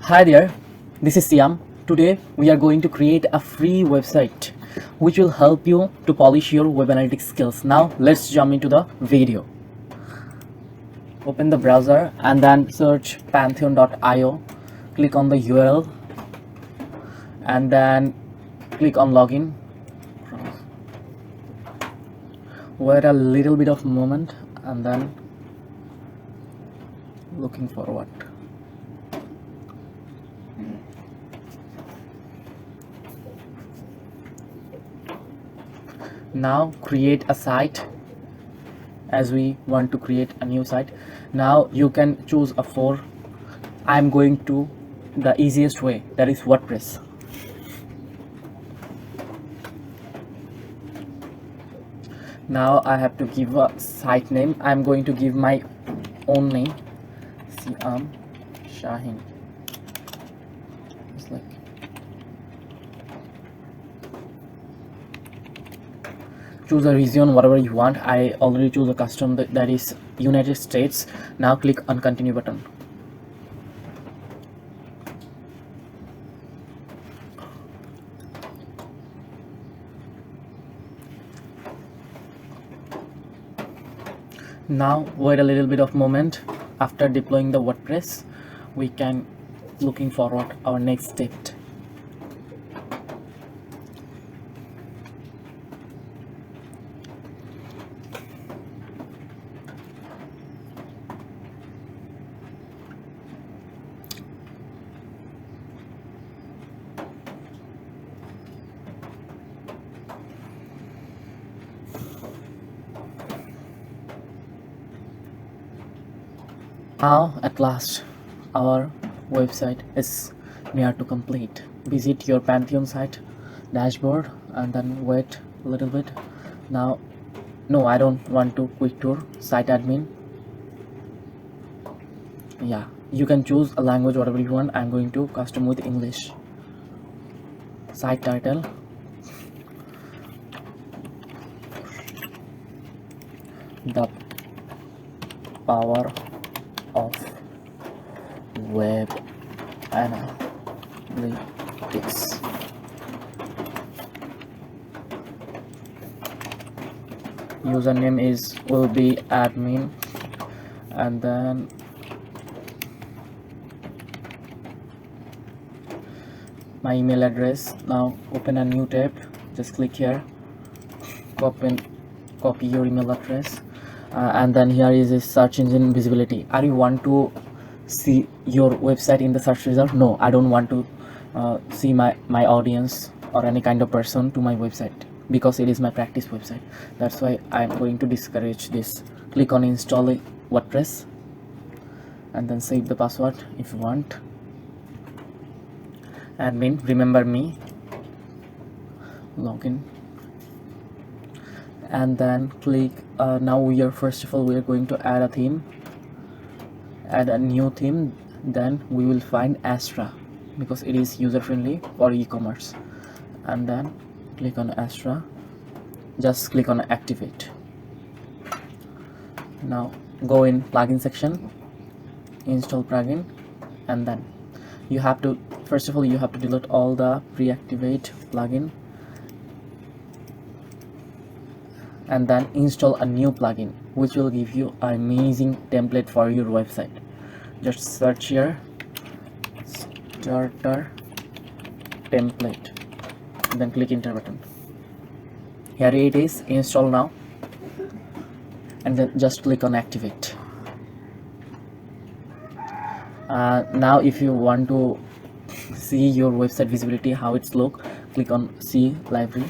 Hi there, this is Siam. Today we are going to create a free website which will help you to polish your web analytics skills. Now let's jump into the video. Open the browser and then search pantheon.io. Click on the URL and then click on login. Wait a little bit of moment and then looking forward. Now create a site, as we want to create a new site. Now you can choose a for. I'm going to the easiest way, that is WordPress. Now I have to give a site name. I'm going to give my own name, Siam Shaheen. It's like choose a region, whatever you want. I already choose a custom that is United States. Now click on continue button. Now wait a little bit of moment. After deploying the WordPress, we can looking forward our next step. Now at last our website is near to complete. Visit your Pantheon site dashboard and then wait a little bit. Now no, I don't want to quick tour. Site admin. Yeah, you can choose a language whatever you want. I'm going to custom with English. Site title, the power of web analytics. Username will be admin and then my email address. Now open a new tab, just click here, copy your email address. And then here is a search engine visibility. Are you want to see your website in the search result? No, I don't want to see my audience or any kind of person to my website, because it is my practice website. That's why I'm going to discourage this. Click on install WordPress and then save the password if you want. Admin, remember me, login, and then click. Now first of all we are going to add a theme, add a new theme. Then we will find Astra because it is user friendly for e-commerce, and then click on Astra. Just click on activate. Now go in plugin section, install plugin, and then you have to first of all you have to delete all the pre-activate plugin and then install a new plugin which will give you an amazing template for your website. Just search here starter template and then click enter button. Here it is, install now, and then just click on activate. Now if you want to see your website visibility, how it's look, click on see library.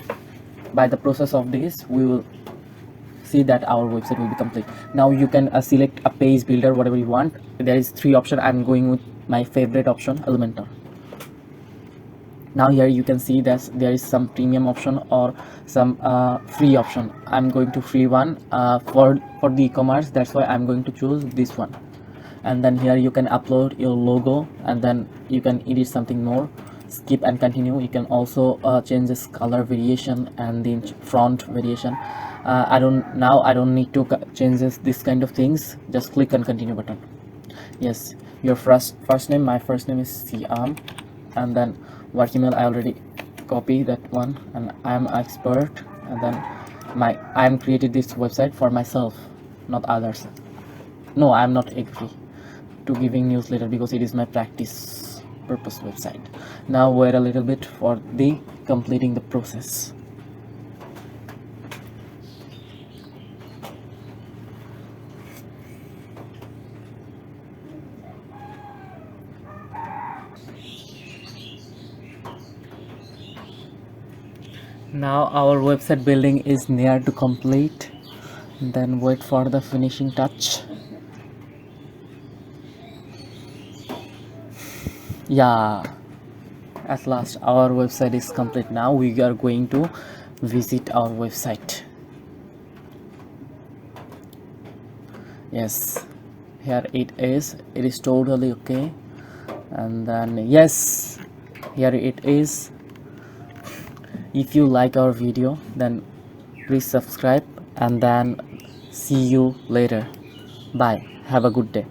By the process of this we will see that our website will be complete. Now you can select a page builder, whatever you want. There is 3 options. I'm going with my favorite option, Elementor. Now here you can see that there is some premium option or some free option. I'm going to free one for the e-commerce. That's why I'm going to choose this one. And then here you can upload your logo and then you can edit something more. Skip and continue. You can also change this color variation and the font variation. I don't need to change this kind of things. Just click on continue button. Yes, your first name. My first name is Siam, and then work email I already copy that one, and I'm expert. And then I'm created this website for myself, not others. No, I'm not agree to giving newsletter because it is my practice purpose website. Now wait a little bit for the completing the process. Now our website building is near to complete. Then wait for the finishing touch. Yeah, at last our website is complete. Now we are going to visit our website. Yes, here it is totally okay. And then yes, here it is. If you like our video, then please subscribe, and then see you later. Bye, have a good day.